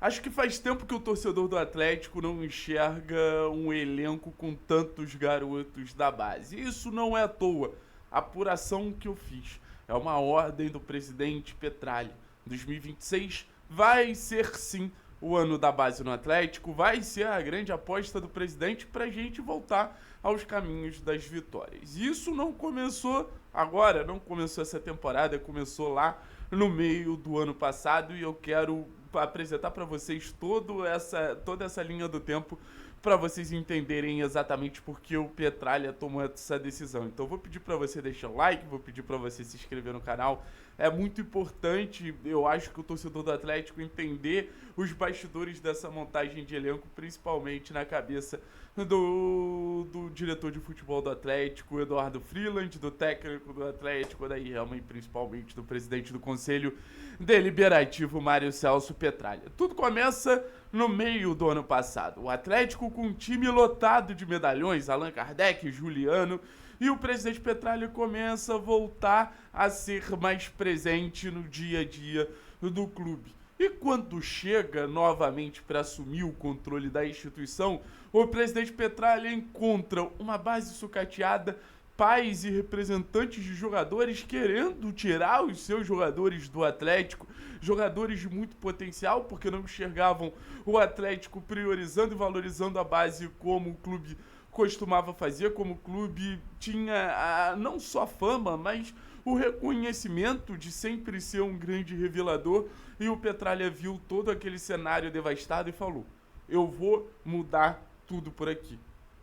Acho que faz tempo que o torcedor do Atlético não enxerga um elenco com tantos garotos da base. Isso não é à toa. A apuração que eu fiz é uma ordem do presidente Petralha. 2026 vai ser sim o ano da base no Atlético, vai ser a grande aposta do presidente para a gente voltar aos caminhos das vitórias. Isso não começou agora, não começou essa temporada, começou lá no meio do ano passado e eu quero apresentar para vocês toda essa linha do tempo para vocês entenderem exatamente por que o Petralha tomou essa decisão. Então vou pedir para você deixar o like, vou pedir para você se inscrever no canal. É muito importante, eu acho que o torcedor do Atlético entender os bastidores dessa montagem de elenco, principalmente na cabeça do diretor de futebol do Atlético, Eduardo Freeland, do técnico do Atlético, daí realmente principalmente do presidente do Conselho Deliberativo, Mário Celso Petralha. Tudo começa no meio do ano passado. O Atlético com um time lotado de medalhões, Allan Kardec, Juliano, e o presidente Petralha começa a voltar a ser mais presente no dia a dia do clube. E quando chega novamente para assumir o controle da instituição, o presidente Petralha encontra uma base sucateada, pais e representantes de jogadores querendo tirar os seus jogadores do Atlético, jogadores de muito potencial, porque não enxergavam o Atlético priorizando e valorizando a base como o clube costumava fazer, como o clube tinha não só fama, mas o reconhecimento de sempre ser um grande revelador. E o Petralha viu todo aquele cenário devastado e falou: eu vou mudar tudo por aqui.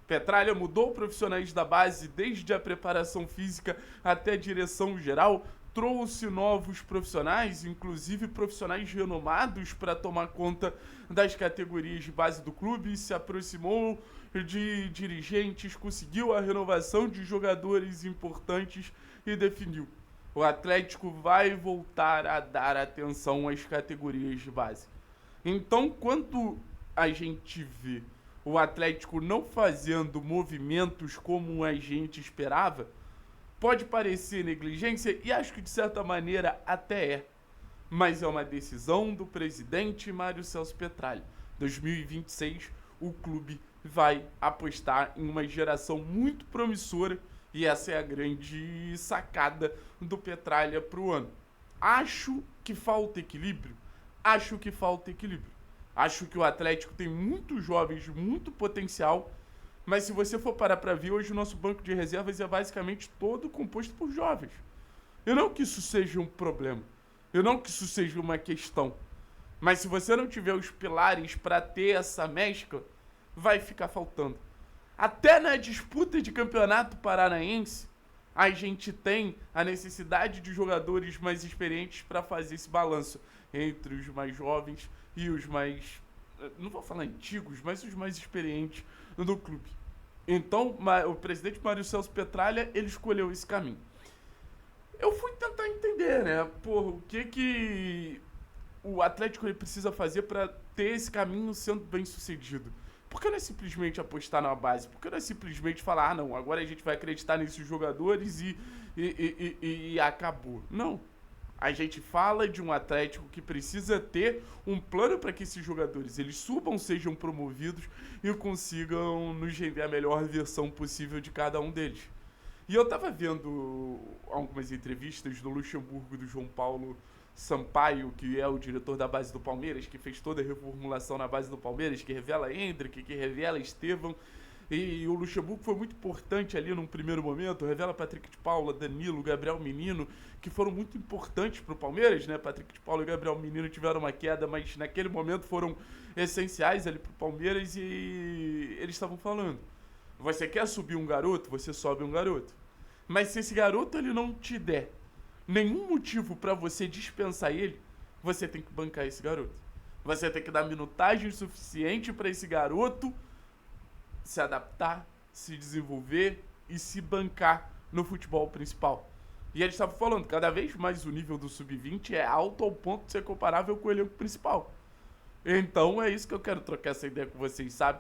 Petralha mudou profissionais da base desde a preparação física até a direção geral, trouxe novos profissionais, inclusive profissionais renomados para tomar conta das categorias de base do clube, se aproximou de dirigentes, conseguiu a renovação de jogadores importantes e definiu: o Atlético vai voltar a dar atenção às categorias de base. Então, quando a gente vê o Atlético não fazendo movimentos como a gente esperava, pode parecer negligência, e acho que de certa maneira até é. Mas é uma decisão do presidente Mário Celso Petralha. 2026, o clube vai apostar em uma geração muito promissora, e essa é a grande sacada do Petralha para o ano. Acho que falta equilíbrio? Acho que falta equilíbrio. Acho que o Atlético tem muitos jovens de muito potencial, mas se você for parar para ver, hoje o nosso banco de reservas é basicamente todo composto por jovens. Eu não que isso seja um problema, eu não que isso seja uma questão, mas se você não tiver os pilares para ter essa mescla, vai ficar faltando. Até na disputa de campeonato paranaense, a gente tem a necessidade de jogadores mais experientes para fazer esse balanço entre os mais jovens e os mais, não vou falar antigos, mas os mais experientes do clube. Então, o presidente Mário Celso Petralha, ele escolheu esse caminho. Eu fui tentar entender, né, o que o Atlético ele precisa fazer para ter esse caminho sendo bem sucedido. Por que não é simplesmente apostar na base? Por que não é simplesmente falar: não, agora a gente vai acreditar nesses jogadores e acabou? Não. A gente fala de um Atlético que precisa ter um plano para que esses jogadores eles subam, sejam promovidos e consigam nos render a melhor versão possível de cada um deles. E eu estava vendo algumas entrevistas do Luxemburgo, do João Paulo Sampaio, que é o diretor da base do Palmeiras, que fez toda a reformulação na base do Palmeiras, que revela Hendrick, que revela Estevão. E o Luxemburgo foi muito importante ali num primeiro momento, revela Patrick de Paula, Danilo, Gabriel Menino, que foram muito importantes para o Palmeiras, né? Patrick de Paula e Gabriel Menino tiveram uma queda, mas naquele momento foram essenciais ali para o Palmeiras e eles estavam falando: você quer subir um garoto, você sobe um garoto. Mas se esse garoto ele não te der nenhum motivo para você dispensar ele, você tem que bancar esse garoto. Você tem que dar minutagem suficiente para esse garoto se adaptar, se desenvolver e se bancar no futebol principal. E eles estavam falando, cada vez mais o nível do sub-20 é alto ao ponto de ser comparável com o elenco principal. Então é isso que eu quero trocar essa ideia com vocês, sabe?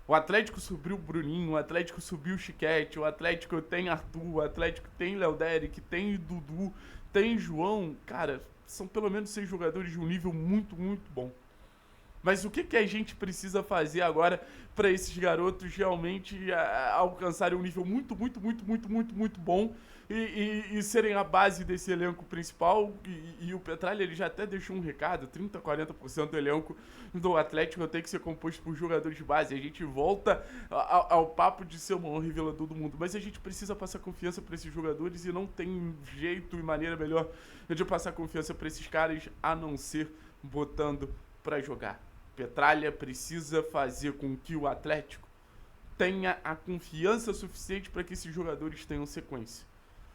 O Atlético subiu o Bruninho, o Atlético subiu o Chiquete, o Atlético tem Arthur, o Atlético tem Léo Derek, tem Dudu, tem João. Cara, são pelo menos 6 jogadores de um nível muito, muito bom. Mas o que a gente precisa fazer agora para esses garotos realmente alcançarem um nível muito, muito, muito, muito, muito, muito bom e serem a base desse elenco principal? E o Petralha, ele já até deixou um recado: 30, 40% do elenco do Atlético tem que ser composto por jogadores de base. A gente volta ao papo de ser o maior revelador do mundo, mas a gente precisa passar confiança para esses jogadores e não tem jeito e maneira melhor de passar confiança para esses caras a não ser botando para jogar. Petralha precisa fazer com que o Atlético tenha a confiança suficiente para que esses jogadores tenham sequência.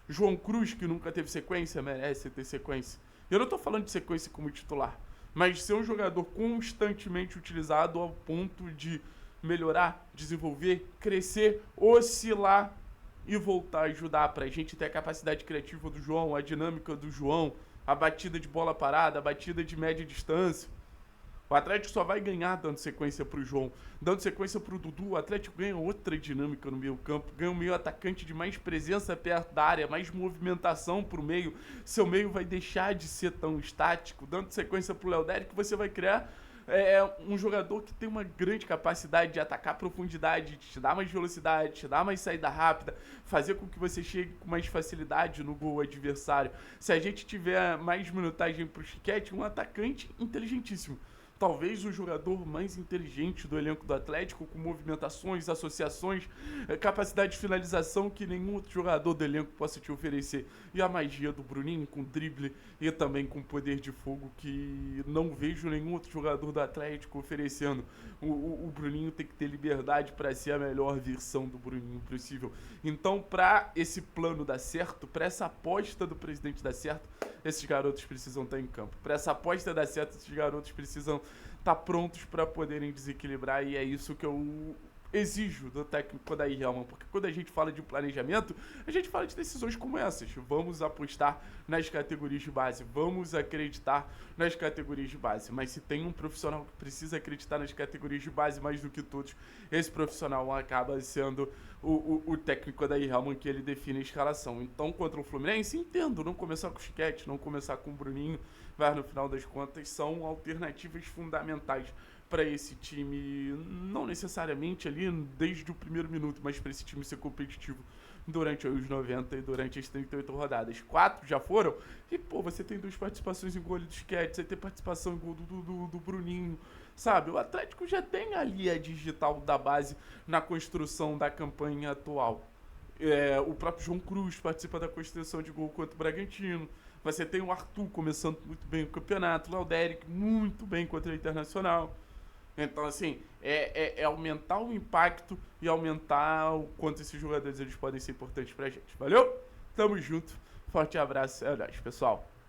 João Cruz, que nunca teve sequência, merece ter sequência. Eu não estou falando de sequência como titular, mas ser um jogador constantemente utilizado ao ponto de melhorar, desenvolver, crescer, oscilar e voltar a ajudar para a gente ter a capacidade criativa do João, a dinâmica do João, a batida de bola parada, a batida de média distância. O Atlético só vai ganhar dando sequência pro João, dando sequência pro Dudu. O Atlético ganha outra dinâmica no meio campo, ganha um meio atacante de mais presença perto da área, mais movimentação pro meio. Seu meio vai deixar de ser tão estático. Dando sequência pro Léo Dérico, você vai criar um jogador que tem uma grande capacidade de atacar a profundidade, de te dar mais velocidade, te dar mais saída rápida, fazer com que você chegue com mais facilidade no gol adversário. Se a gente tiver mais minutagem pro Chiquete, um atacante inteligentíssimo. Talvez o jogador mais inteligente do elenco do Atlético, com movimentações, associações, capacidade de finalização que nenhum outro jogador do elenco possa te oferecer. E a magia do Bruninho com drible e também com poder de fogo que não vejo nenhum outro jogador do Atlético oferecendo. O Bruninho tem que ter liberdade para ser a melhor versão do Bruninho possível. Então, para esse plano dar certo, para essa aposta do presidente dar certo, esses garotos precisam estar em campo. Para essa aposta dar certo, esses garotos precisam estar prontos para poderem desequilibrar, e é isso que eu exijo do técnico da Helman, porque quando a gente fala de planejamento, a gente fala de decisões como essas. Vamos apostar nas categorias de base, vamos acreditar nas categorias de base, mas se tem um profissional que precisa acreditar nas categorias de base mais do que todos, esse profissional acaba sendo o técnico da Helman, que ele define a escalação. Então, contra o Fluminense, entendo, não começar com o Chiquete, não começar com o Bruninho, mas no final das contas são alternativas fundamentais para esse time, não necessariamente ali desde o primeiro minuto, mas para esse time ser competitivo durante os 90 e durante as 38 rodadas. 4 já foram, e pô, você tem 2 participações em gol do Chiquete, você tem participação em gol do Bruninho, sabe? O Atlético já tem ali a digital da base na construção da campanha atual. O próprio João Cruz participa da construção de gol contra o Bragantino. Você tem o Arthur começando muito bem o campeonato, o Léo Dérico muito bem contra o Internacional. Então, assim, é aumentar o impacto e aumentar o quanto esses jogadores eles podem ser importantes pra gente. Valeu? Tamo junto. Forte abraço. É nóis, pessoal.